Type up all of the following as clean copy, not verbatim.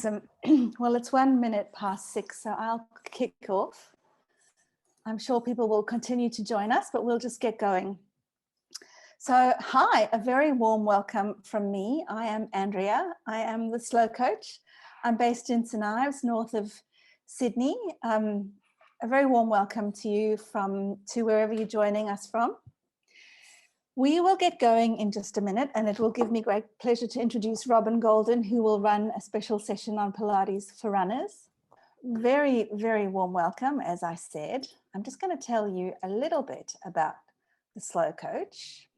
Awesome. Well, it's 1 minute past 6, so I'll kick off. I'm sure people will continue to join us, but we'll just get going. So, hi, a very warm welcome from me. I am Andrea. I am the slow coach. I'm based in St Ives, north of Sydney. A very warm welcome to you to wherever you're joining us from. We will get going in just a minute, and it will give me great pleasure to introduce Robyn Goldin, who will run a special session on Pilates for runners. Very, very warm welcome, as I said. I'm just going to tell you a little bit about the slow coach.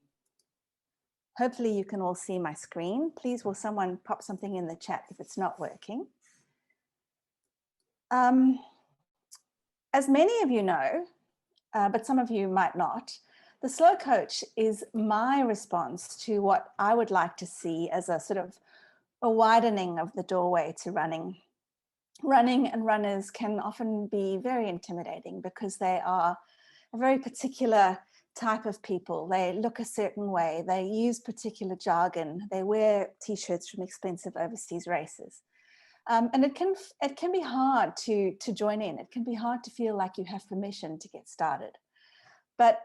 Hopefully you can all see my screen. Please, will someone pop something in the chat if it's not working? As many of you know, but some of you might not, the slow coach is my response to what I would like to see as a sort of a widening of the doorway to running. Running and runners can often be very intimidating because they are a very particular type of people. They look a certain way, they use particular jargon, they wear t-shirts from expensive overseas races. And it can be hard to join in. It can be hard to feel like you have permission to get started. But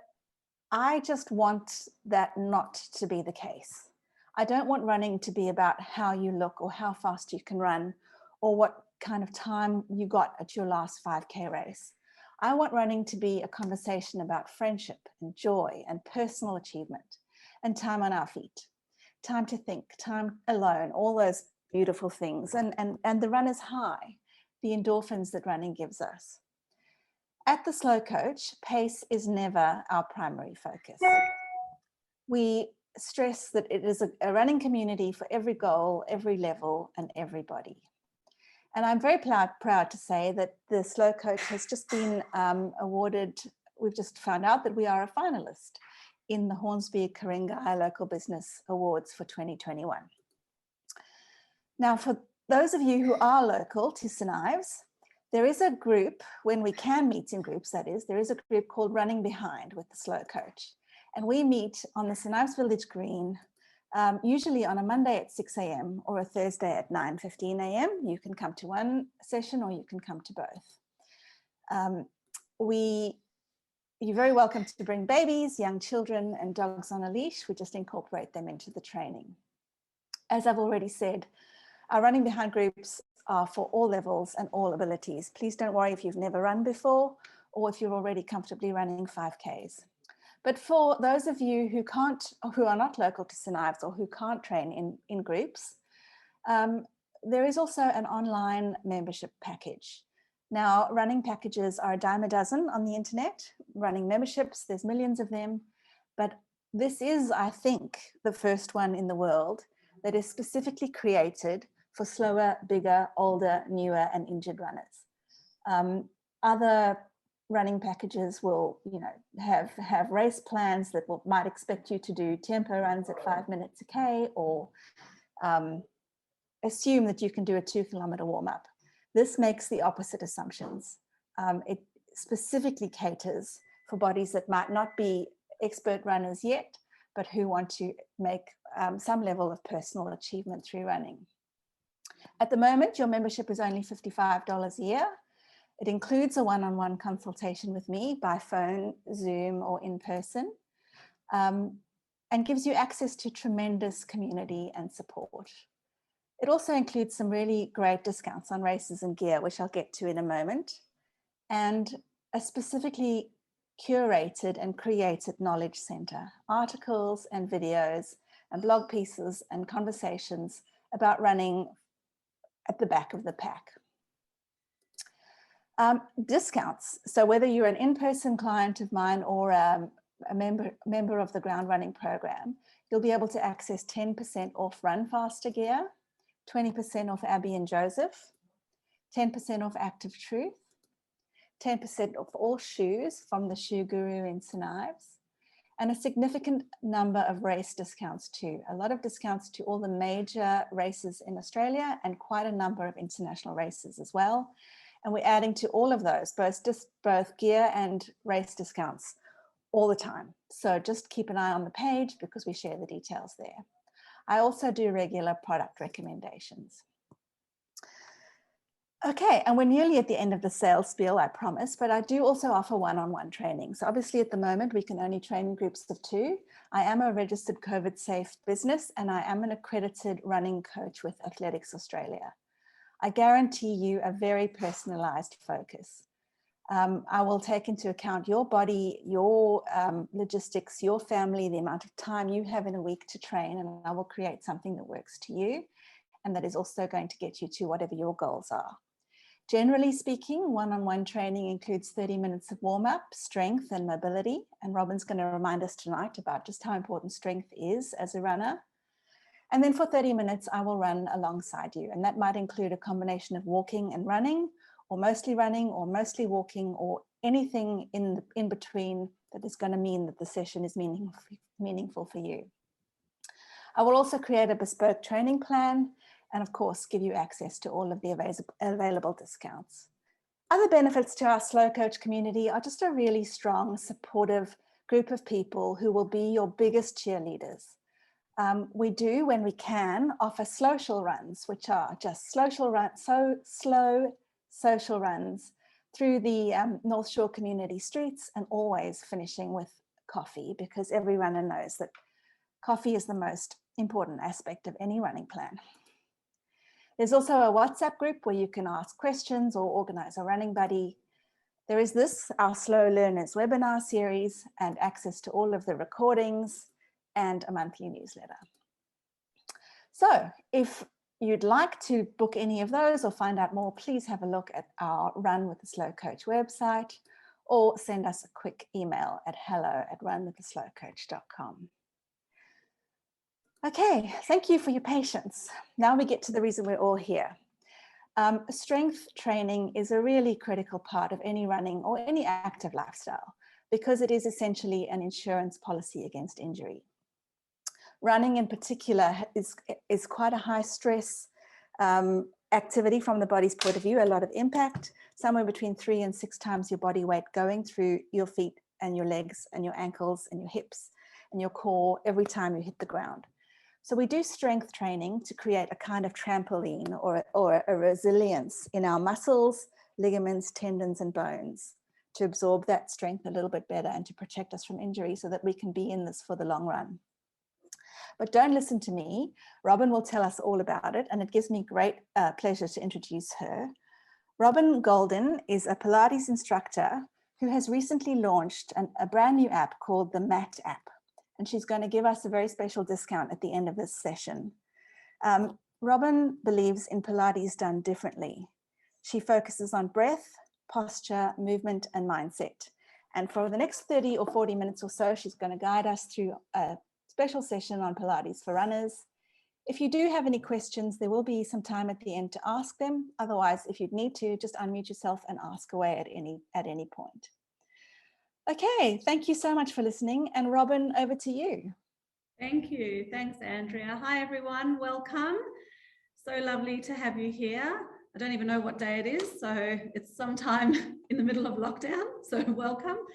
I just want that not to be the case. I don't want running to be about how you look or how fast you can run or what kind of time you got at your last 5K race. I want running to be a conversation about friendship and joy and personal achievement and time on our feet, time to think, time alone, all those beautiful things, and the runner's high, the endorphins that running gives us. At the Slow Coach, pace is never our primary focus. We stress that it is a running community for every goal, every level, and everybody. And I'm very proud to say that the Slow Coach has just been awarded, we've just found out that we are a finalist in the Hornsby Ku-ring-gai Local Business Awards for 2021. Now, for those of you who are local to St Ives, there is a group, when we can meet in groups, that is, there is a group called Running Behind with the Slow Coach. And we meet on the St Ives Village Green, usually on a Monday at 6 a.m. or a Thursday at 9:15 a.m. You can come to one session or you can come to both. You're very welcome to bring babies, young children, and dogs on a leash. We just incorporate them into the training. As I've already said, our Running Behind groups are for all levels and all abilities. Please don't worry if you've never run before or if you're already comfortably running 5Ks. But for those of you who are not local to St Ives or who can't train in groups, there is also an online membership package. Now, running packages are a dime a dozen on the internet. Running memberships, there's millions of them. But this is, I think, the first one in the world that is specifically created for slower, bigger, older, newer, and injured runners. Other running packages will, have race plans that might expect you to do tempo runs at 5 minutes a K, or assume that you can do a 2-kilometer warm-up. This makes the opposite assumptions. It specifically caters for bodies that might not be expert runners yet, but who want to make some level of personal achievement through running. At the moment, your membership is only $55 a year. It includes a one-on-one consultation with me by phone, Zoom, or in person, and gives you access to tremendous community and support. It also includes some really great discounts on races and gear, which I'll get to in a moment, and a specifically curated and created knowledge center, articles and videos and blog pieces and conversations about running at the back of the pack. Discounts. So whether you're an in-person client of mine or a member of the Ground Running program, you'll be able to access 10% off Run Faster gear, 20% off Abby and Joseph, 10% off Active Truth, 10% off all shoes from the Shoe Guru in St Ives, and a significant number of race discounts too. A lot of discounts to all the major races in Australia and quite a number of international races as well. And we're adding to all of those, both gear and race discounts all the time. So just keep an eye on the page because we share the details there. I also do regular product recommendations. Okay, and we're nearly at the end of the sales spiel, I promise, but I do also offer one-on-one training. So obviously at the moment, we can only train in groups of 2. I am a registered COVID-safe business, and I am an accredited running coach with Athletics Australia. I guarantee you a very personalized focus. I will take into account your body, your logistics, your family, the amount of time you have in a week to train, and I will create something that works to you and that is also going to get you to whatever your goals are. Generally speaking, one-on-one training includes 30 minutes of warm-up, strength and mobility. And Robyn's going to remind us tonight about just how important strength is as a runner. And then for 30 minutes, I will run alongside you. And that might include a combination of walking and running, or mostly walking, or anything in between that is going to mean that the session is meaningful for you. I will also create a bespoke training plan and of course, give you access to all of the available discounts. Other benefits to our Slow Coach community are just a really strong, supportive group of people who will be your biggest cheerleaders. We do, when we can, offer social runs, which are just slow social runs through the North Shore community streets, and always finishing with coffee, because every runner knows that coffee is the most important aspect of any running plan. There's also a WhatsApp group where you can ask questions or organize a running buddy. There is this, our Slow Learners webinar series, and access to all of the recordings and a monthly newsletter. So if you'd like to book any of those or find out more, please have a look at our Run with the Slow Coach website, or send us a quick email at hello@runwiththeslowcoach.com. Okay, thank you for your patience. Now we get to the reason we're all here. Strength training is a really critical part of any running or any active lifestyle, because it is essentially an insurance policy against injury. Running in particular is quite a high stress activity from the body's point of view, a lot of impact, somewhere between 3 and 6 times your body weight going through your feet and your legs and your ankles and your hips and your core every time you hit the ground. So we do strength training to create a kind of trampoline or a resilience in our muscles, ligaments, tendons, and bones to absorb that strength a little bit better and to protect us from injury so that we can be in this for the long run. But don't listen to me. Robyn will tell us all about it, and it gives me great pleasure to introduce her. Robyn Goldin is a Pilates instructor who has recently launched a brand new app called the Mat app. And she's going to give us a very special discount at the end of this session. Robyn believes in Pilates done differently. She focuses on breath, posture, movement, and mindset. And for the next 30 or 40 minutes or so, she's going to guide us through a special session on Pilates for runners. If you do have any questions, there will be some time at the end to ask them. Otherwise, if you'd need to, just unmute yourself and ask away at any point. Okay, thank you so much for listening, and Robyn, over to you. Thank you. Thanks, Andrea. Hi, everyone. Welcome. So lovely to have you here. I don't even know what day it is, so it's sometime in the middle of lockdown, so welcome.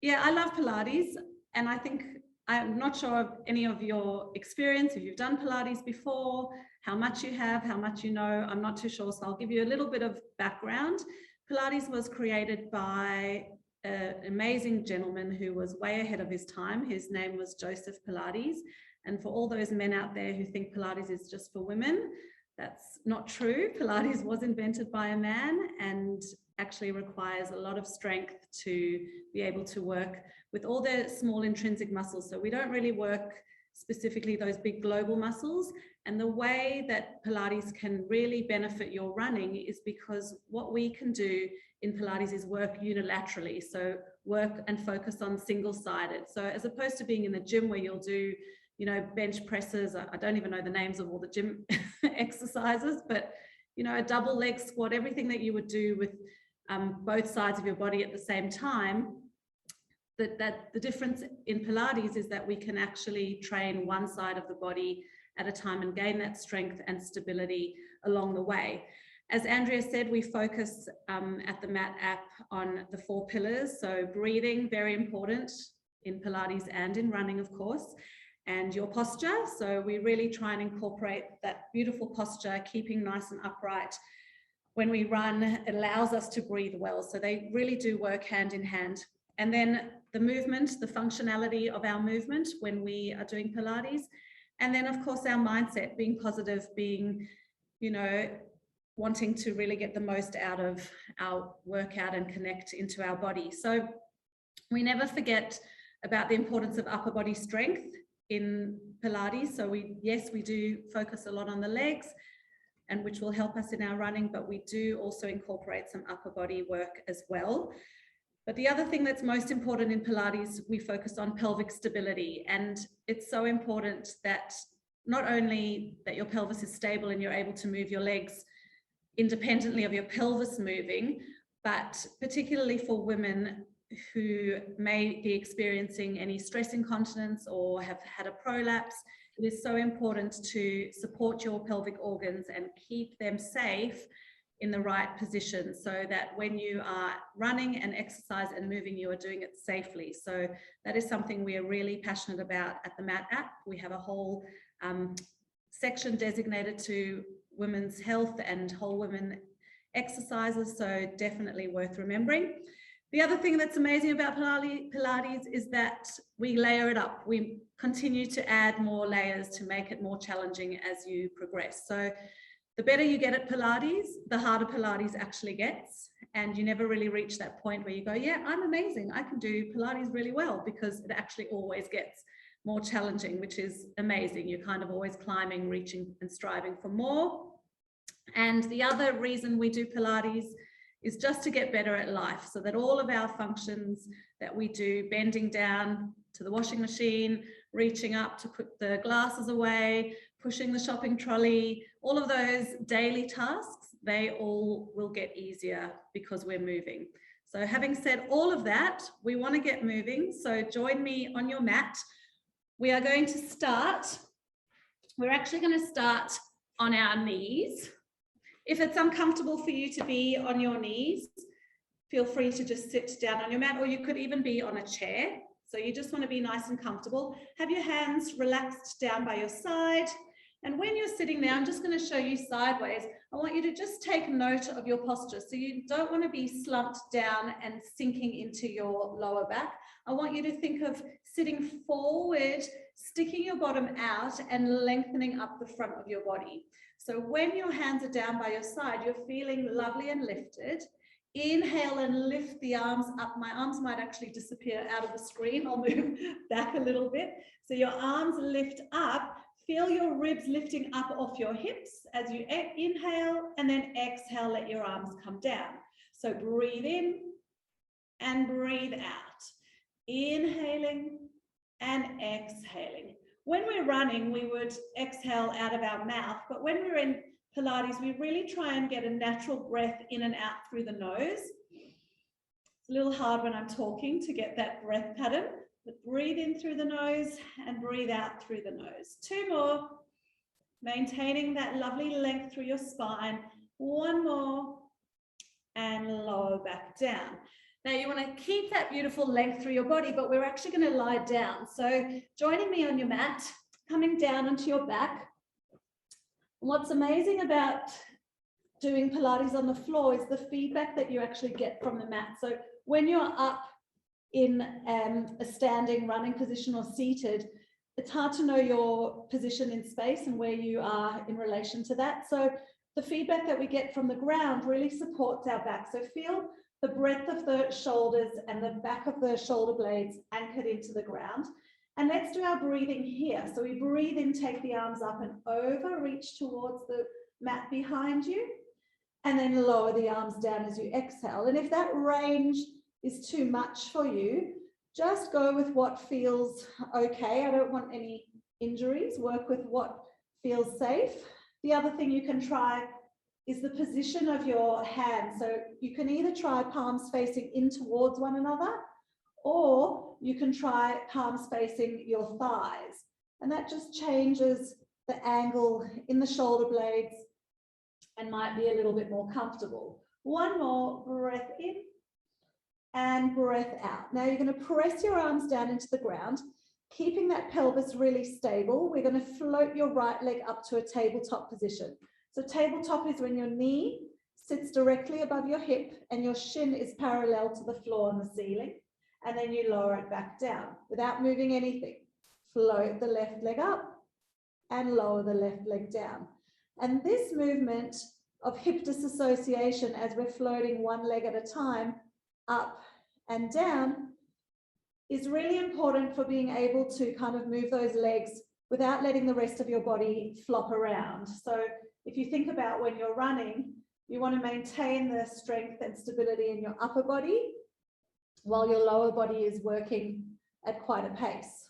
Yeah, I love Pilates, and I think I'm not sure of any of your experience, if you've done Pilates before, how much you have, how much you know, I'm not too sure, so I'll give you a little bit of background. Pilates was created by an amazing gentleman who was way ahead of his time. His name was Joseph Pilates. And for all those men out there who think Pilates is just for women, that's not true. Pilates was invented by a man and actually requires a lot of strength to be able to work with all the small intrinsic muscles. So we don't really work specifically those big global muscles. And the way that Pilates can really benefit your running is because what we can do in Pilates is work unilaterally. So work and focus on single-sided. So as opposed to being in the gym where you'll do, you know, bench presses, I don't even know the names of all the gym exercises, but, you know, a double leg squat, everything that you would do with both sides of your body at the same time, that the difference in Pilates is that we can actually train one side of the body at a time and gain that strength and stability along the way. As Andrea said, we focus at the Mat app on the 4 pillars. So breathing, very important in Pilates and in running, of course. and your posture. So we really try and incorporate that beautiful posture, keeping nice and upright. When we run, it allows us to breathe well. So they really do work hand in hand. And then the movement, the functionality of our movement when we are doing Pilates. And then of course our mindset, being positive, being, you know, wanting to really get the most out of our workout and connect into our body. So we never forget about the importance of upper body strength in Pilates. So yes, we do focus a lot on the legs, and which will help us in our running, but we do also incorporate some upper body work as well. But the other thing that's most important in Pilates, we focus on pelvic stability. And it's so important that not only that your pelvis is stable and you're able to move your legs independently of your pelvis moving, but particularly for women who may be experiencing any stress incontinence or have had a prolapse, it is so important to support your pelvic organs and keep them safe in the right position, so that when you are running and exercise and moving, you are doing it safely. So that is something we are really passionate about at the Mat app. We have a whole section designated to women's health and whole women exercises, so definitely worth remembering. The other thing that's amazing about Pilates is that we layer it up. We continue to add more layers to make it more challenging as you progress. So the better you get at Pilates, the harder Pilates actually gets. And you never really reach that point where you go, yeah, I'm amazing, I can do Pilates really well, because it actually always gets more challenging, which is amazing. You're kind of always climbing, reaching and striving for more. And the other reason we do Pilates is just to get better at life, so that all of our functions that we do, bending down to the washing machine, reaching up to put the glasses away, pushing the shopping trolley, all of those daily tasks, they all will get easier because we're moving. So having said all of that, we want to get moving. So join me on your mat. We are going to start, we're actually going to start on our knees. If it's uncomfortable for you to be on your knees, feel free to just sit down on your mat, or you could even be on a chair. So you just want to be nice and comfortable. Have your hands relaxed down by your side. And when you're sitting there, I'm just going to show you sideways. I want you to just take note of your posture. So you don't want to be slumped down and sinking into your lower back. I want you to think of sitting forward, sticking your bottom out and lengthening up the front of your body. So when your hands are down by your side, you're feeling lovely and lifted. Inhale and lift the arms up. My arms might actually disappear out of the screen. I'll move back a little bit. So your arms lift up. Feel your ribs lifting up off your hips as you inhale, and then exhale, let your arms come down. So breathe in and breathe out. Inhaling and exhaling. When we're running, we would exhale out of our mouth, but when we're in Pilates, we really try and get a natural breath in and out through the nose. It's a little hard when I'm talking to get that breath pattern, but breathe in through the nose and breathe out through the nose. Two more, maintaining that lovely length through your spine. One more, and lower back down. Now you want to keep that beautiful length through your body, but we're actually going to lie down. So joining me on your mat, coming down onto your back. What's amazing about doing Pilates on the floor is the feedback that you actually get from the mat. So when you're up in a standing running position or seated, it's hard to know your position in space and where you are in relation to that. So the feedback that we get from the ground really supports our back. So feel the breadth of the shoulders and the back of the shoulder blades anchored into the ground. And let's do our breathing here. So we breathe in, take the arms up and over, reach towards the mat behind you, and then lower the arms down as you exhale. And if that range is too much for you, just go with what feels okay. I don't want any injuries. Work with what feels safe. The other thing you can try is the position of your hands. So you can either try palms facing in towards one another, or you can try palms facing your thighs. And that just changes the angle in the shoulder blades and might be a little bit more comfortable. One more, breath in and breath out. Now you're going to press your arms down into the ground. keeping that pelvis really stable, we're going to float your right leg up to a tabletop position. So tabletop is when your knee sits directly above your hip and your shin is parallel to the floor and the ceiling. And then you lower it back down without moving anything. Float the left leg up and lower the left leg down. And this movement of hip disassociation as we're floating one leg at a time up and down is really important for being able to kind of move those legs without letting the rest of your body flop around. So if you think about when you're running, you want to maintain the strength and stability in your upper body while your lower body is working at quite a pace,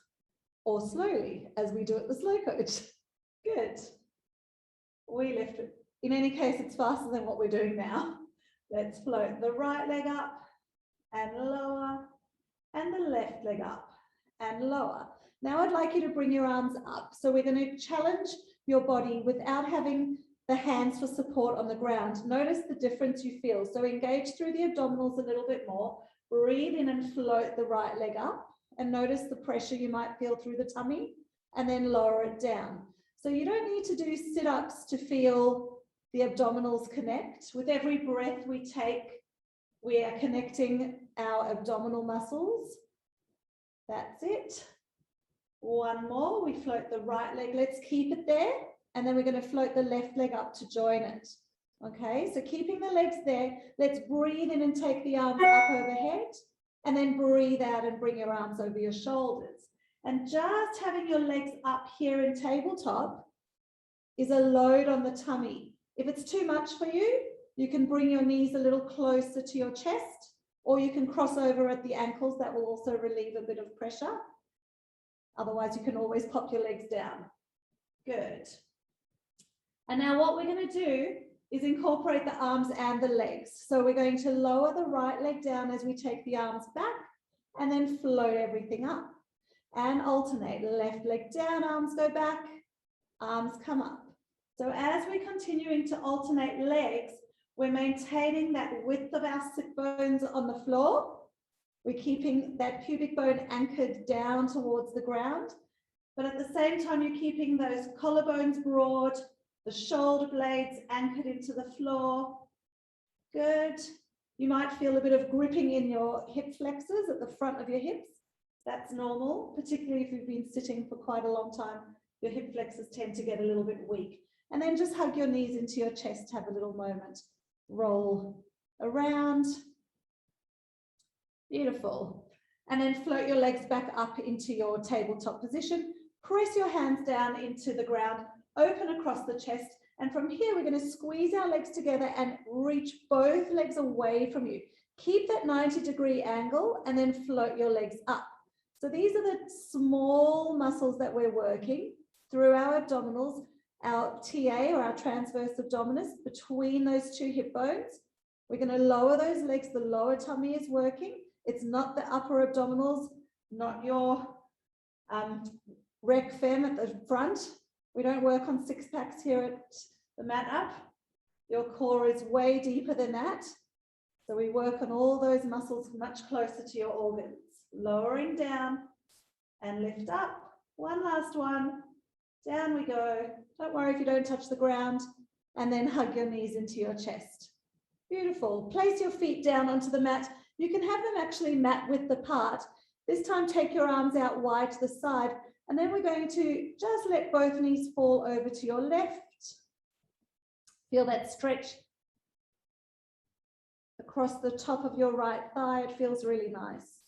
or slowly, as we do at the slow coach. Good. We lift it. In any case, it's faster than what we're doing now. Let's float the right leg up and lower, and the left leg up and lower. Now I'd like you to bring your arms up. So we're going to challenge your body without having the hands for support on the ground. Notice the difference you feel. So engage through the abdominals a little bit more. Breathe in and float the right leg up, and notice the pressure you might feel through the tummy, and then lower it down. So you don't need to do sit-ups to feel the abdominals connect. With every breath we take, we are connecting our abdominal muscles. That's it. One more, we float the right leg. Let's keep it there. And then we're going to float the left leg up to join it. Okay, so keeping the legs there, let's breathe in and take the arms up overhead, and then breathe out and bring your arms over your shoulders. And just having your legs up here in tabletop is a load on the tummy. If it's too much for you, you can bring your knees a little closer to your chest, or you can cross over at the ankles. That will also relieve a bit of pressure. Otherwise, you can always pop your legs down. Good. And now what we're going to do is incorporate the arms and the legs. So we're going to lower the right leg down as we take the arms back, and then float everything up and alternate. Left leg down, arms go back, arms come up. So as we're continuing to alternate legs, we're maintaining that width of our sit bones on the floor. We're keeping that pubic bone anchored down towards the ground, but at the same time, you're keeping those collarbones broad, the shoulder blades anchored into the floor. Good. You might feel a bit of gripping in your hip flexors at the front of your hips. That's normal, particularly if you've been sitting for quite a long time. Your hip flexors tend to get a little bit weak. And then just hug your knees into your chest, have a little moment. Roll around. Beautiful. And then float your legs back up into your tabletop position. Press your hands down into the ground, open across the chest. And from here, we're going to squeeze our legs together and reach both legs away from you. Keep that 90-degree angle and then float your legs up. So these are the small muscles that we're working through our abdominals, our TA or our transverse abdominis between those two hip bones. We're going to lower those legs. The lower tummy is working. It's not the upper abdominals, not your rec fem at the front. We don't work on six packs here at the Mat Up. Your core is way deeper than that. So we work on all those muscles much closer to your organs. Lowering down and lift up. One last one. Down we go. Don't worry if you don't touch the ground. And then hug your knees into your chest. Beautiful. Place your feet down onto the mat. You can have them actually mat width apart. This time take your arms out wide to the side. And then we're going to just let both knees fall over to your left. Feel that stretch across the top of your right thigh. It feels really nice.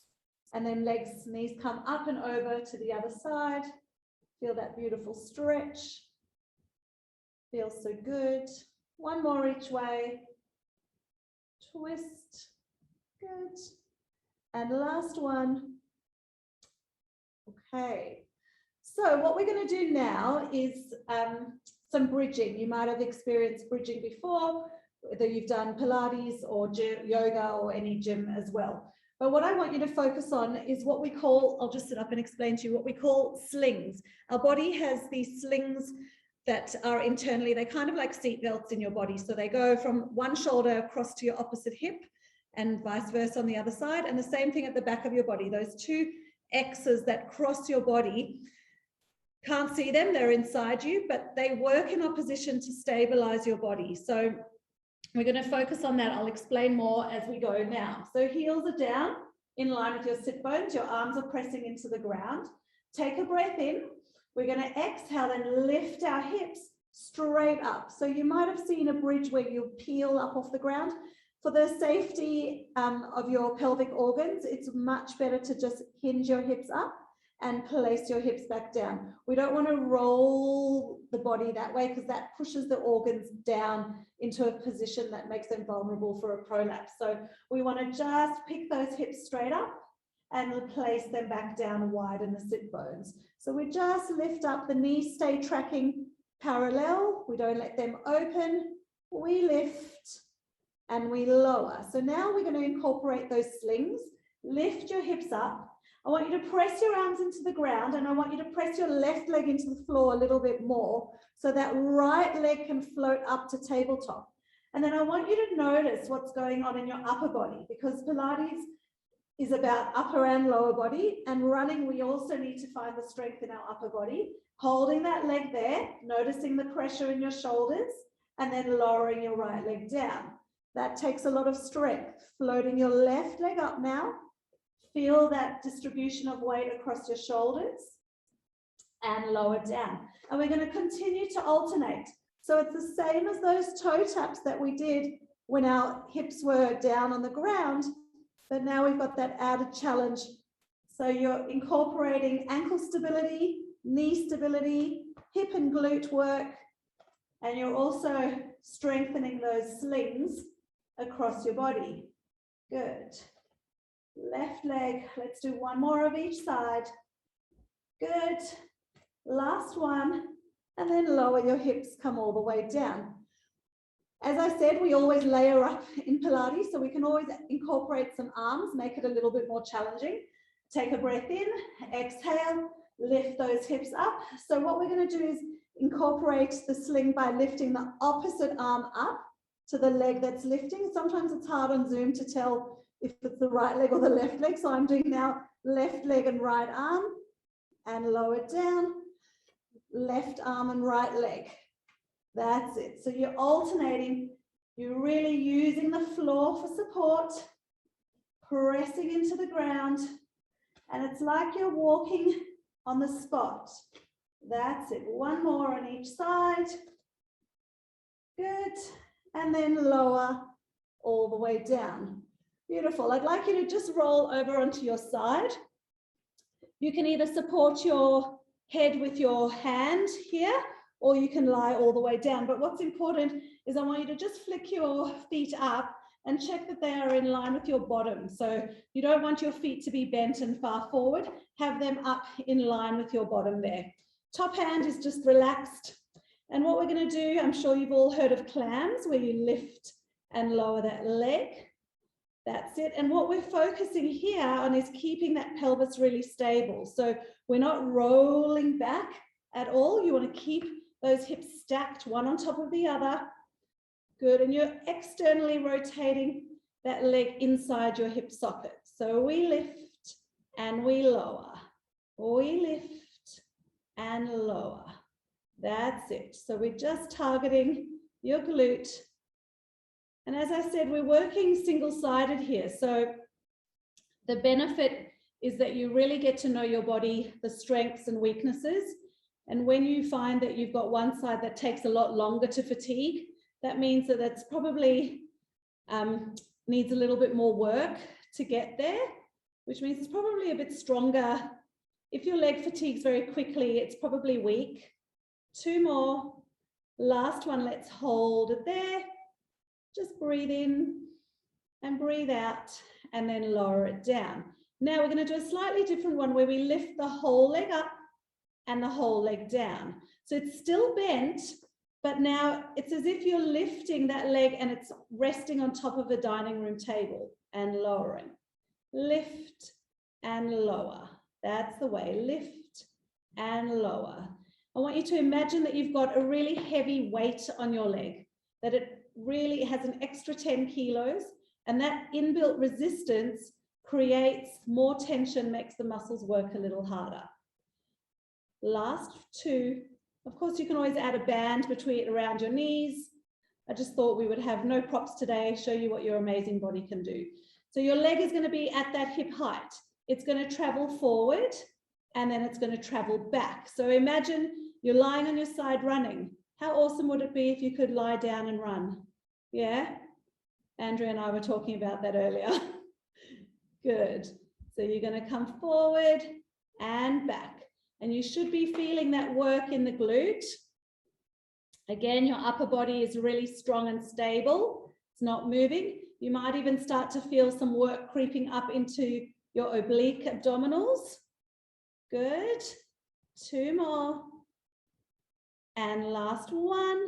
And then legs, knees come up and over to the other side. Feel that beautiful stretch. Feels so good. One more each way. Twist. Good. And last one. Okay. So what we're going to do now is some bridging. You might have experienced bridging before, whether you've done Pilates or yoga or any gym as well. But what I want you to focus on is what we call, I'll just sit up and explain to you what we call slings. Our body has these slings that are internally, they're kind of like seat belts in your body. So they go from one shoulder across to your opposite hip and vice versa on the other side. And the same thing at the back of your body. Those two X's that cross your body. Can't see them, they're inside you, but they work in opposition to stabilize your body. So we're going to focus on that. I'll explain more as we go now. So heels are down in line with your sit bones. Your arms are pressing into the ground. Take a breath in. We're going to exhale and lift our hips straight up. So you might have seen a bridge where you peel up off the ground. For the safety of your pelvic organs, it's much better to just hinge your hips up and place your hips back down. We don't want to roll the body that way because that pushes the organs down into a position that makes them vulnerable for a prolapse. So we want to just pick those hips straight up and place them back down and widen the sit bones. So we just lift up, the knees stay tracking parallel. We don't let them open. We lift and we lower. So now we're going to incorporate those slings. Lift your hips up. I want you to press your arms into the ground, and I want you to press your left leg into the floor a little bit more so that right leg can float up to tabletop. And then I want you to notice what's going on in your upper body, because Pilates is about upper and lower body, and running, we also need to find the strength in our upper body. Holding that leg there, noticing the pressure in your shoulders, and then lowering your right leg down. That takes a lot of strength. Floating your left leg up now. Feel that distribution of weight across your shoulders and lower down. And we're going to continue to alternate. So it's the same as those toe taps that we did when our hips were down on the ground, but now we've got that added challenge. So you're incorporating ankle stability, knee stability, hip and glute work, and you're also strengthening those slings across your body. Good. Left leg, let's do one more of each side. Good. Last one, and then lower your hips, come all the way down. As I said, we always layer up in Pilates, so we can always incorporate some arms, make it a little bit more challenging. Take a breath in, exhale, lift those hips up. So what we're going to do is incorporate the sling by lifting the opposite arm up to the leg that's lifting. Sometimes it's hard on Zoom to tell if it's the right leg or the left leg. So I'm doing now left leg and right arm, and lower down, left arm and right leg. That's it. So you're alternating, you're really using the floor for support, pressing into the ground, and it's like you're walking on the spot. That's it. One more on each side. Good. And then lower all the way down. Beautiful. I'd like you to just roll over onto your side. You can either support your head with your hand here, or you can lie all the way down. But what's important is I want you to just flick your feet up and check that they are in line with your bottom. So you don't want your feet to be bent and far forward. Have them up in line with your bottom there. Top hand is just relaxed. And what we're going to do, I'm sure you've all heard of clams, where you lift and lower that leg. That's it. And what we're focusing here on is keeping that pelvis really stable. So we're not rolling back at all. You want to keep those hips stacked one on top of the other. Good. And you're externally rotating that leg inside your hip socket. So we lift and we lower. We lift and lower. That's it. So we're just targeting your glute. And as I said, we're working single-sided here. So the benefit is that you really get to know your body, the strengths and weaknesses. And when you find that you've got one side that takes a lot longer to fatigue, that means that that's probably needs a little bit more work to get there, which means it's probably a bit stronger. If your leg fatigues very quickly, it's probably weak. Two more. Last one, let's hold it there. Just breathe in and breathe out, and then lower it down. Now we're going to do a slightly different one where we lift the whole leg up and the whole leg down. So it's still bent, but now it's as if you're lifting that leg and it's resting on top of a dining room table and lowering. Lift and lower. That's the way. Lift and lower. I want you to imagine that you've got a really heavy weight on your leg, that it really has an extra 10 kilos, and that inbuilt resistance creates more tension, makes the muscles work a little harder. Last two. Of course, you can always add a band between around your knees. I just thought we would have no props today, show you what your amazing body can do. So your leg is going to be at that hip height. It's going to travel forward and then it's going to travel back. So imagine you're lying on your side running. How awesome would it be if you could lie down and run? Yeah? Andrea and I were talking about that earlier. Good. So you're going to come forward and back. And you should be feeling that work in the glute. Again, your upper body is really strong and stable. It's not moving. You might even start to feel some work creeping up into your oblique abdominals. Good. Two more. And last one.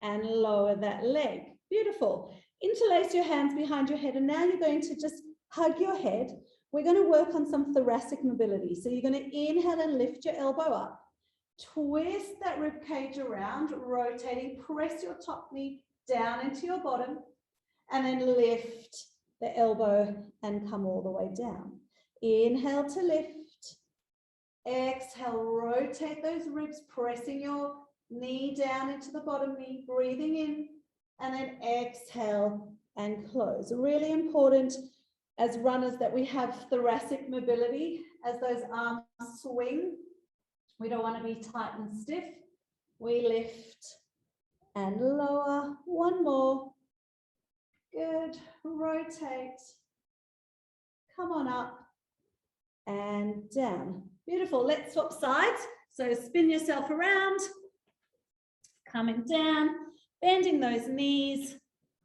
And lower that leg. Beautiful. Interlace your hands behind your head. And now you're going to just hug your head. We're going to work on some thoracic mobility. So you're going to inhale and lift your elbow up. Twist that rib cage around, rotating. Press your top knee down into your bottom. And then lift the elbow and come all the way down. Inhale to lift. Exhale, rotate those ribs, pressing your knee down into the bottom knee, breathing in. And then exhale and close. Really important as runners that we have thoracic mobility as those arms swing. We don't want to be tight and stiff. We lift and lower. One more. Good. Rotate. Come on up and down. Beautiful. Let's swap sides. So spin yourself around. Coming down. Bending those knees.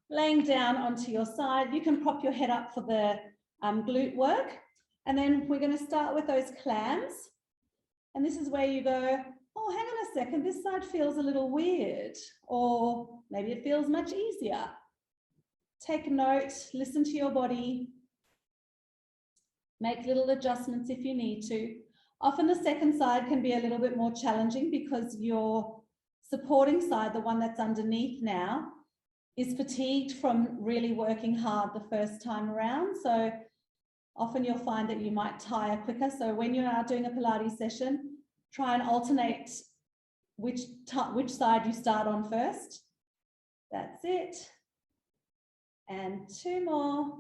Laying down onto your side. You can prop your head up for the glute work. And then we're going to start with those clams. And this is where you go, oh, hang on a second, this side feels a little weird. Or maybe it feels much easier. Take note, listen to your body. Make little adjustments if you need to. Often the second side can be a little bit more challenging because your supporting side, the one that's underneath now, is fatigued from really working hard the first time around. So often you'll find that you might tire quicker. So when you are doing a Pilates session, try and alternate which side you start on first. That's it. And two more.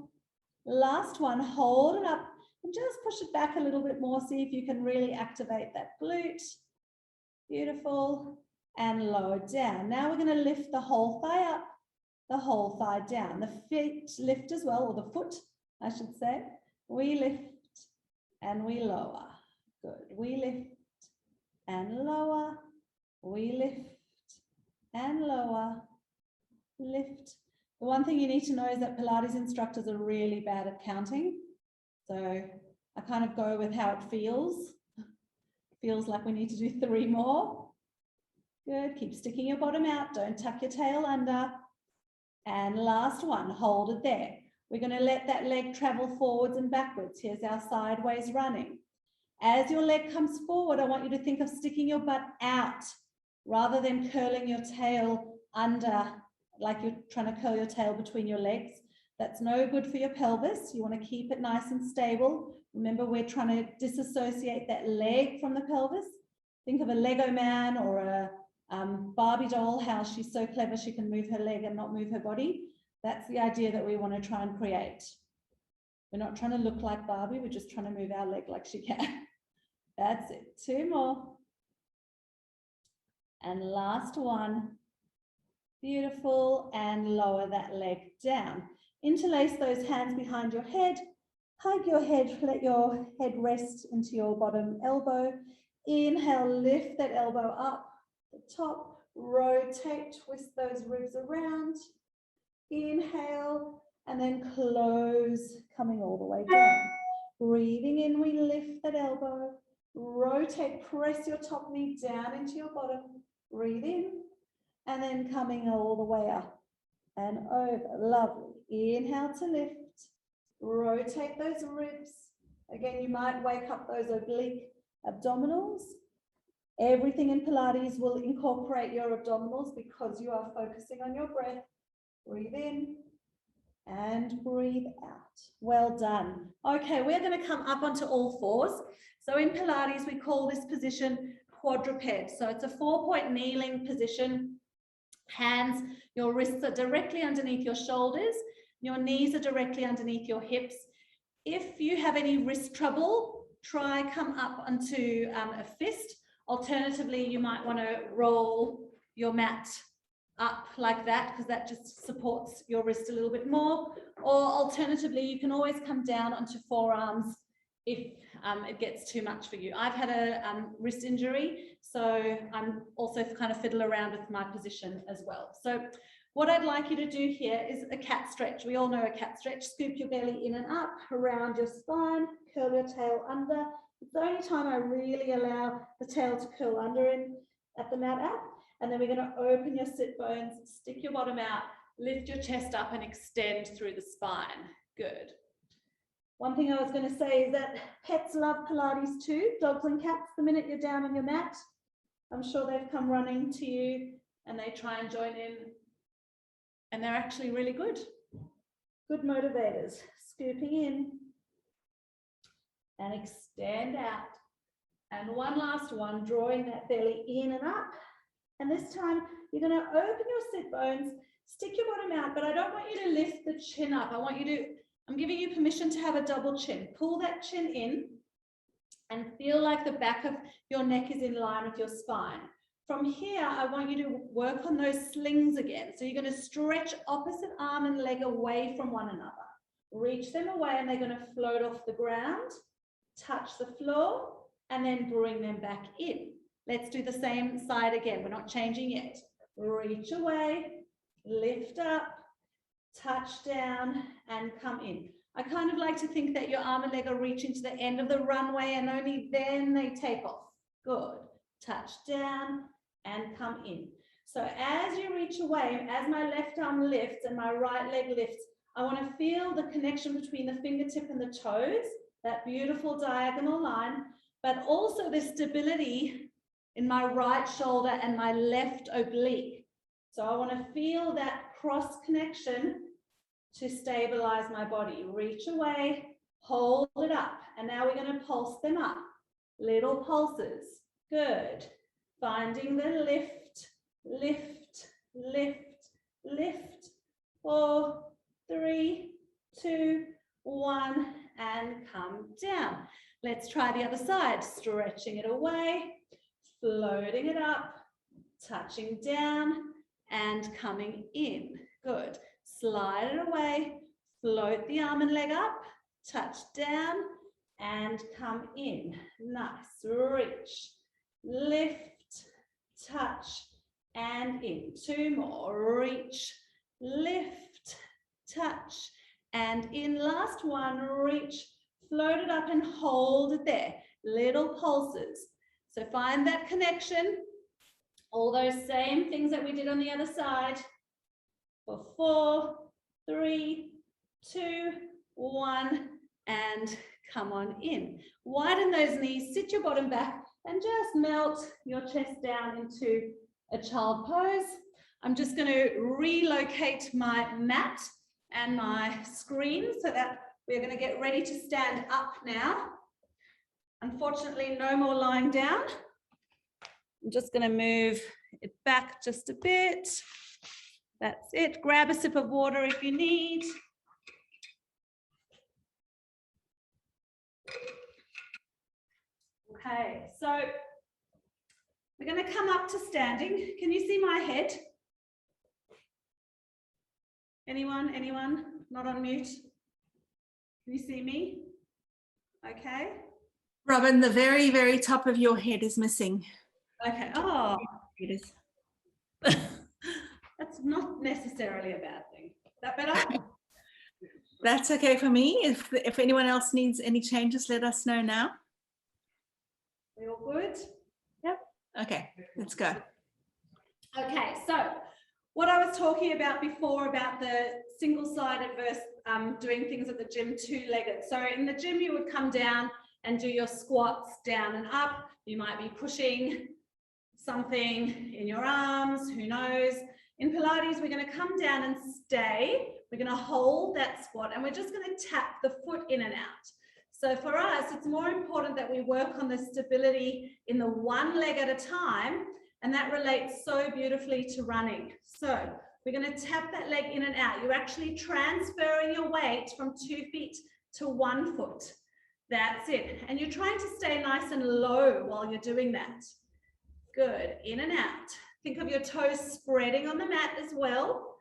Last one, hold it up and just push it back a little bit more. See if you can really activate that glute. Beautiful. And lower down. Now we're going to lift the whole thigh up, the whole thigh down. The feet lift as well, or the foot, I should say. We lift and we lower. Good. We lift and lower. We lift and lower. Lift. The one thing you need to know is that Pilates instructors are really bad at counting. So I kind of go with how it feels. Feels like we need to do 3 more. Good. Keep sticking your bottom out. Don't tuck your tail under. And last one, hold it there. We're going to let that leg travel forwards and backwards. Here's our sideways running. As your leg comes forward, I want you to think of sticking your butt out rather than curling your tail under, like you're trying to curl your tail between your legs. That's no good for your pelvis. You want to keep it nice and stable. Remember, we're trying to disassociate that leg from the pelvis. Think of a Lego man or a Barbie doll, how she's so clever she can move her leg and not move her body. That's the idea that we want to try and create. We're not trying to look like Barbie, we're just trying to move our leg like she can. That's it. 2 more. And last one. Beautiful. And lower that leg down. Interlace those hands behind your head. Hug your head, let your head rest into your bottom elbow. Inhale, lift that elbow up. The top, rotate, twist those ribs around. Inhale, and then close, coming all the way down. Breathing in, we lift that elbow. Rotate, press your top knee down into your bottom. Breathe in, and then coming all the way up and over. Lovely. Inhale to lift. Rotate those ribs. Again, you might wake up those oblique abdominals. Everything in Pilates will incorporate your abdominals because you are focusing on your breath. Breathe in and breathe out. Well done. Okay, we're going to come up onto all fours. So in Pilates, we call this position quadruped. So it's a 4-point kneeling position. Hands, your wrists are directly underneath your shoulders. Your knees are directly underneath your hips. If you have any wrist trouble, try come up onto a fist. Alternatively, you might want to roll your mat up like that because that just supports your wrist a little bit more. Or alternatively, you can always come down onto forearms if it gets too much for you. I've had a wrist injury, so I'm also kind of fiddle around with my position as well. So what I'd like you to do here is a cat stretch. We all know a cat stretch. Scoop your belly in and up, around your spine, curl your tail under. It's the only time I really allow the tail to curl under in at the mat up. And then we're going to open your sit bones, stick your bottom out, lift your chest up and extend through the spine. Good. One thing I was going to say is that pets love Pilates too, dogs and cats. The minute you're down on your mat, I'm sure they've come running to you and they try and join in. And they're actually really good. Good motivators. Scooping in and extend out. And one last one, drawing that belly in and up. And this time you're going to open your sit bones, stick your bottom out, but I don't want you to lift the chin up. I'm giving you permission to have a double chin. Pull that chin in and feel like the back of your neck is in line with your spine. From here, I want you to work on those slings again. So you're going to stretch opposite arm and leg away from one another. Reach them away and they're going to float off the ground, touch the floor, and then bring them back in. Let's do the same side again. We're not changing yet. Reach away, lift up, touch down, and come in. I kind of like to think that your arm and leg are reaching to the end of the runway and only then they take off. Good. Touch down and come in. So as you reach away, as my left arm lifts and my right leg lifts, I want to feel the connection between the fingertip and the toes, that beautiful diagonal line, but also the stability in my right shoulder and my left oblique. So I want to feel that cross connection to stabilize my body. Reach away, hold it up, and now we're going to pulse them up. Little pulses. Good. Finding the lift, lift, lift, lift. 4, 3, 2, 1, and come down. Let's try the other side. Stretching it away, floating it up, touching down, and coming in. Good. Slide it away, float the arm and leg up, touch down, and come in. Nice. Reach, lift, touch, and in. 2 more. Reach, lift, touch, and in. Last one. Reach, float it up and hold it there. Little pulses. So find that connection. All those same things that we did on the other side. For 4, 3, 2, 1, and come on in. Widen those knees, sit your bottom back, and just melt your chest down into a child pose. I'm just going to relocate my mat and my screen so that we're going to get ready to stand up now. Unfortunately, no more lying down. I'm just going to move it back just a bit. That's it. Grab a sip of water if you need. Okay, so we're going to come up to standing. Can you see my head? Anyone? Anyone? Not on mute? Can you see me? Okay. Robyn, the very, very top of your head is missing. Okay. Oh. It is. That's not necessarily a bad thing. Is that better? That's okay for me. If anyone else needs any changes, let us know now. We all good? Yep. Okay, let's go. Okay, so what I was talking about before about the single-sided versus doing things at the gym two-legged. So in the gym, you would come down and do your squats down and up. You might be pushing something in your arms, who knows. In Pilates, we're going to come down and stay We're going to hold that squat and we're just going to tap the foot in and out. So for us, it's more important that we work on the stability in the one leg at a time, and that relates so beautifully to running. So we're going to tap that leg in and out. You're actually transferring your weight from 2 feet to 1 foot. That's it. And you're trying to stay nice and low while you're doing that. Good. In and out. Think of your toes spreading on the mat as well.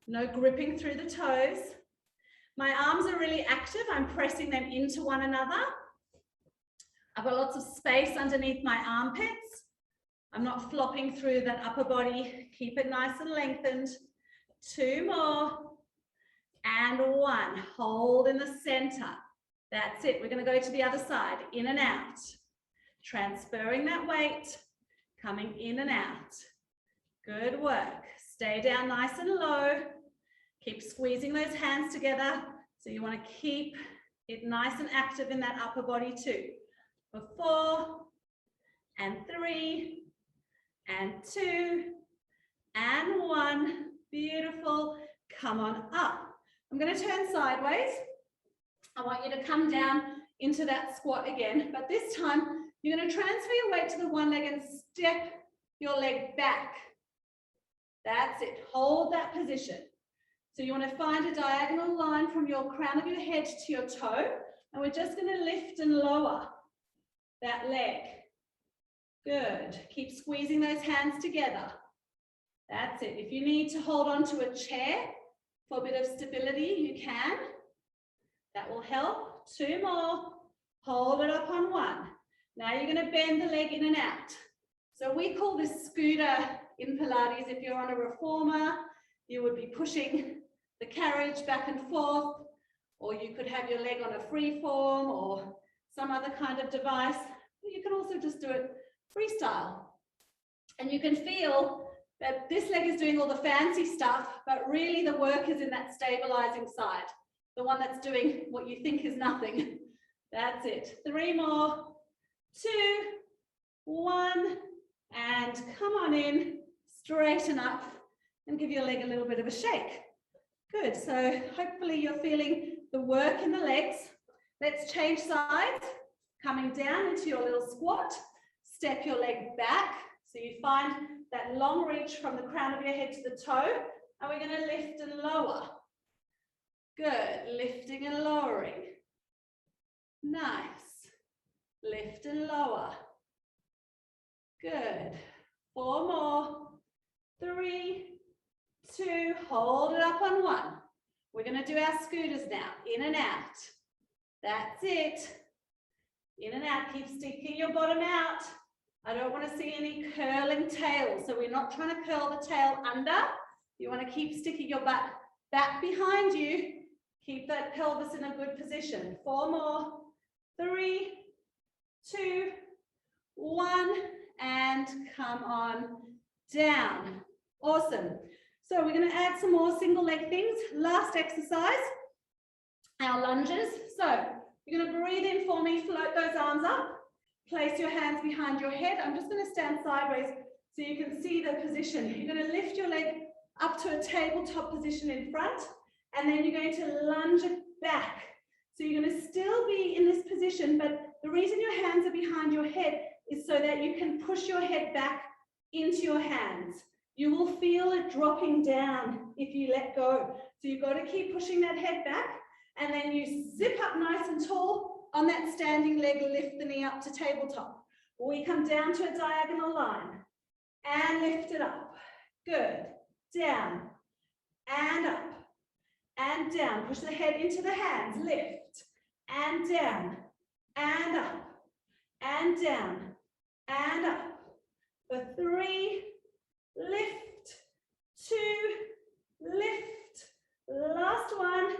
No gripping through the toes. My arms are really active. I'm pressing them into one another. I've got lots of space underneath my armpits. I'm not flopping through that upper body. Keep it nice and lengthened. 2 more. And 1. Hold in the center. That's it. We're going to go to the other side. In and out. Transferring that weight. Coming in and out. Good work. Stay down nice and low. Keep squeezing those hands together. So you want to keep it nice and active in that upper body too. For 4 and 3 and 2 and 1. Beautiful. Come on up. I'm going to turn sideways. I want you to come down into that squat again, but this time you're going to transfer your weight to the one leg and step your leg back. That's it. Hold that position. So you want to find a diagonal line from your crown of your head to your toe, and we're just going to lift and lower that leg. Good. Keep squeezing those hands together. That's it. If you need to hold on to a chair for a bit of stability, you can. That will help. 2 more. Hold it up on 1. Now you're going to bend the leg in and out. So we call this scooter in Pilates. If you're on a reformer, you would be pushing the carriage back and forth, or you could have your leg on a free form or some other kind of device. You can also just do it freestyle. And you can feel that this leg is doing all the fancy stuff, but really the work is in that stabilizing side, the one that's doing what you think is nothing. That's it. 3 more. 2, 1, and come on in, straighten up, and give your leg a little bit of a shake. Good. So hopefully you're feeling the work in the legs. Let's change sides. Coming down into your little squat. Step your leg back. So you find that long reach from the crown of your head to the toe. And we're going to lift and lower. Good. Lifting and lowering. Nice. Lift and lower. Good. 4 more. 3, 2, hold it up on 1. We're going to do our scooters now. In and out. That's it. In and out. Keep sticking your bottom out. I don't want to see any curling tail. So we're not trying to curl the tail under. You want to keep sticking your butt back behind you. Keep that pelvis in a good position. 4 more. 3, 2, 1, and come on down. Awesome. So we're going to add some more single leg things. Last exercise, our lunges. So you're going to breathe in for me, float those arms up, place your hands behind your head. I'm just going to stand sideways so you can see the position. You're going to lift your leg up to a tabletop position in front, and then you're going to lunge it back. So you're going to still be in this position, but the reason your hands are behind your head is so that you can push your head back into your hands. You will feel it dropping down if you let go. So you've got to keep pushing that head back, and then you zip up nice and tall on that standing leg, lift the knee up to tabletop. We come down to a diagonal line and lift it up. Good. Down and up and down. Push the head into the hands. Lift and down and up and down and up. For 3, lift, 2, lift. Last one.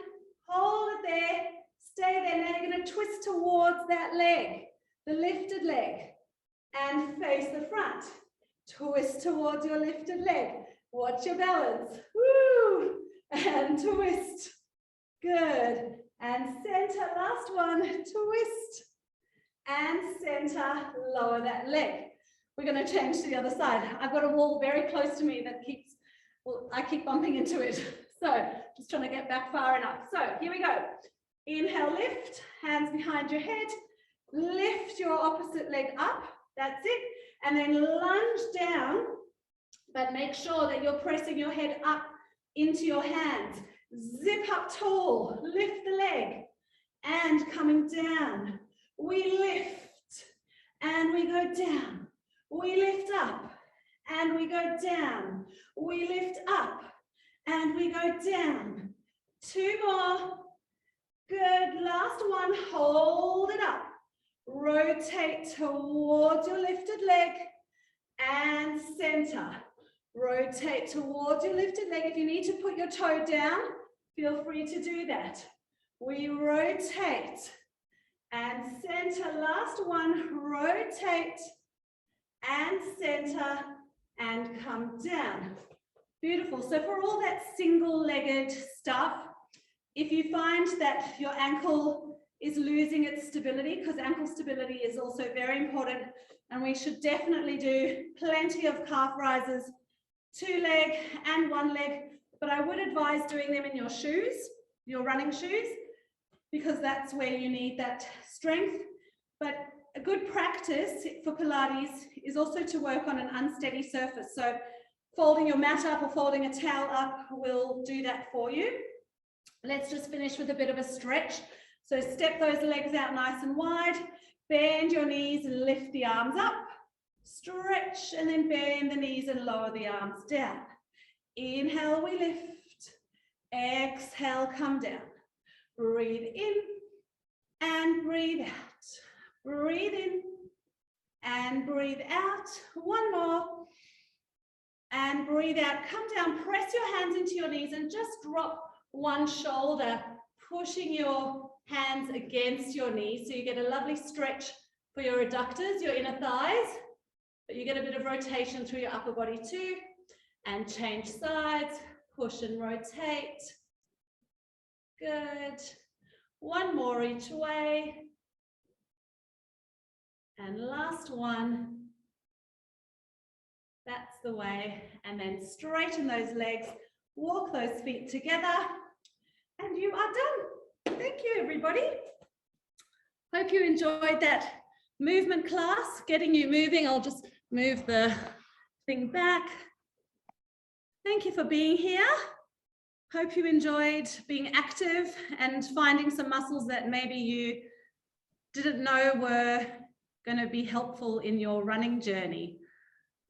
Hold it there. Stay there. Now you're going to twist towards that leg, the lifted leg, and face the front. Twist towards your lifted leg. Watch your balance. Woo! And twist. Good. And center. Last one. Twist. And center. Lower that leg. We're going to change to the other side. I've got a wall very close to me that keeps, well, I keep bumping into it. So Just trying to get back far enough. So here we go. Inhale, lift, hands behind your head. Lift your opposite leg up. That's it. And then lunge down, but make sure that you're pressing your head up into your hands. Zip up tall, lift the leg, and coming down. We lift, and we go down. We lift up, and we go down. We lift up, and we go down. 2 more. Good, last one, hold it up. Rotate towards your lifted leg and center. Rotate towards your lifted leg. If you need to put your toe down, feel free to do that. We rotate and center. Last one, rotate and center and come down. Beautiful. So for all that single-legged stuff, if you find that your ankle is losing its stability, because ankle stability is also very important, and we should definitely do plenty of calf rises, 2 leg and 1 leg, but I would advise doing them in your shoes, your running shoes, because that's where you need that strength. But a good practice for Pilates is also to work on an unsteady surface. So folding your mat up or folding a towel up will do that for you. Let's just finish with a bit of a stretch. So step those legs out nice and wide, bend your knees and lift the arms up, stretch and then bend the knees and lower the arms down. Inhale, we lift, exhale, come down. Breathe in and breathe out. Breathe in and breathe out. 1 more. And breathe out, come down, press your hands into your knees and just drop 1 shoulder, pushing your hands against your knees. So you get a lovely stretch for your adductors, your inner thighs, but you get a bit of rotation through your upper body too. And change sides, push and rotate. Good. 1 more each way. And last one. That's the way. And then straighten those legs, walk those feet together, and you are done. Thank you, everybody. Hope you enjoyed that movement class, getting you moving. I'll just move the thing back. Thank you for being here. Hope you enjoyed being active and finding some muscles that maybe you didn't know were going to be helpful in your running journey.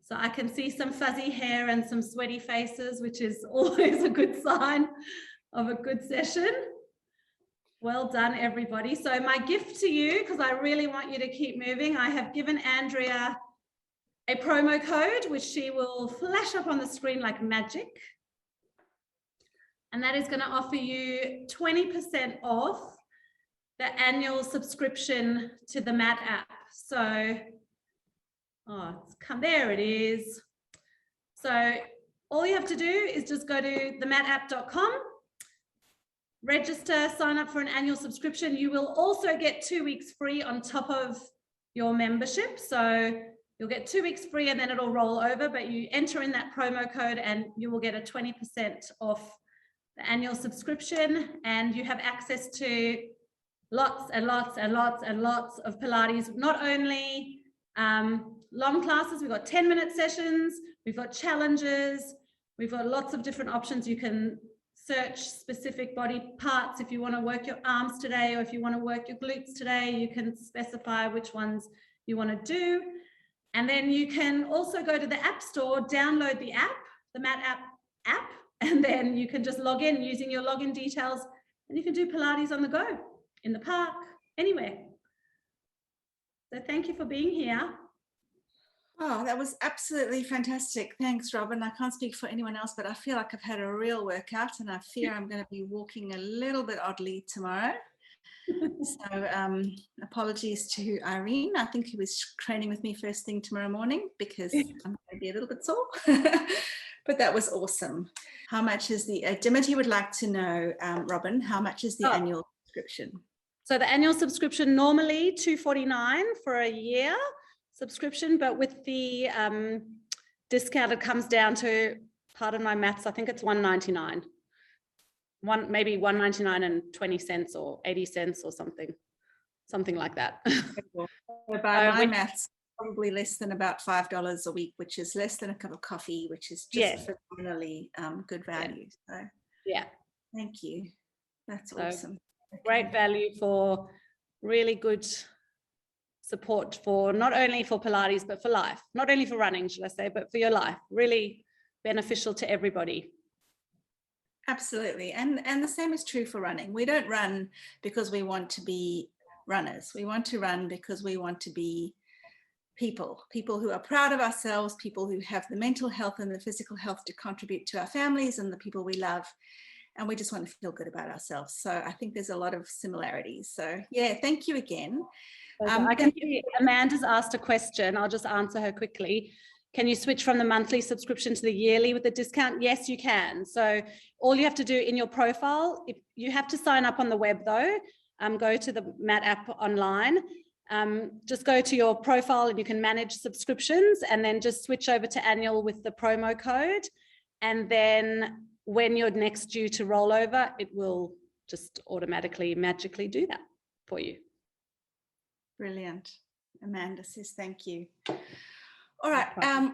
So I can see some fuzzy hair and some sweaty faces, which is always a good sign of a good session. Well done, everybody. So my gift to you, because I really want you to keep moving, I have given Andrea a promo code, which she will flash up on the screen like magic. And that is going to offer you 20% off the annual subscription to the Mat app. So, there it is. So all you have to do is just go to thematapp.com, register, sign up for an annual subscription. You will also get 2 weeks free on top of your membership. So you'll get 2 weeks free and then it'll roll over, but you enter in that promo code and you will get a 20% off the annual subscription, and you have access to lots and lots and lots and lots of Pilates, not only long classes, we've got 10-minute sessions, we've got challenges, we've got lots of different options. You can search specific body parts. If you want to work your arms today, or if you want to work your glutes today, you can specify which ones you want to do. And then you can also go to the App Store, download the app, the Mat app, and then you can just log in using your login details, and you can do Pilates on the go, in the park, anywhere. So thank you for being here. Oh, that was absolutely fantastic. Thanks, Robyn. I can't speak for anyone else, but I feel like I've had a real workout, and I fear I'm going to be walking a little bit oddly tomorrow. So apologies to Irene. I think he was training with me first thing tomorrow morning because I'm going to be a little bit sore. But that was awesome. How much is the, Dimity would like to know, Robyn, how much is the annual subscription? So the annual subscription, normally $249 for a year subscription, but with the discount, it comes down to, pardon my maths, I think it's $199. maybe $1.99 and 20 cents or 80 cents or something like that. So by my maths, probably less than about $5 a week, which is less than a cup of coffee, which is just phenomenally good value. So yeah, thank you. That's awesome. Okay. Great value for really good support for not only for Pilates, but for life, not only for running, should I say, but for your life. Really beneficial to everybody. Absolutely. And the same is true for running. We don't run because we want to be runners. We want to run because we want to be people who are proud of ourselves, people who have the mental health and the physical health to contribute to our families and the people we love. And we just want to feel good about ourselves. So I think there's a lot of similarities. So yeah, thank you again. I can see Amanda's asked a question. I'll just answer her quickly. Can you switch from the monthly subscription to the yearly with a discount? Yes, you can. So all you have to do in your profile, if you have to sign up on the web though, go to the Mat app online. Just go to your profile and you can manage subscriptions, and then just switch over to annual with the promo code. And then when you're next due to roll over, it will just automatically, magically do that for you. Brilliant. Amanda says thank you. All right.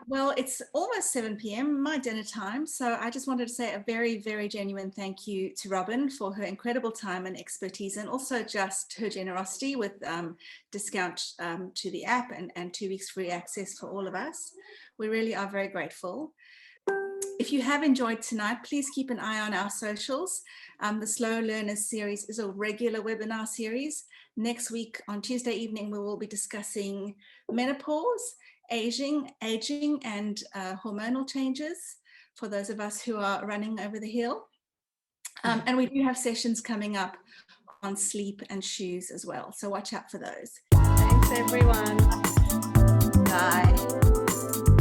Well, it's almost 7 p.m, my dinner time. So I just wanted to say a very, very genuine thank you to Robyn for her incredible time and expertise, and also just her generosity with discount to the app and 2 weeks free access for all of us. We really are very grateful. If you have enjoyed tonight, please keep an eye on our socials. The Slow Learners series is a regular webinar series. Next week on Tuesday evening, we will be discussing menopause, aging and hormonal changes for those of us who are running over the hill. And we do have sessions coming up on sleep and shoes as well. So watch out for those. Thanks, everyone. Bye.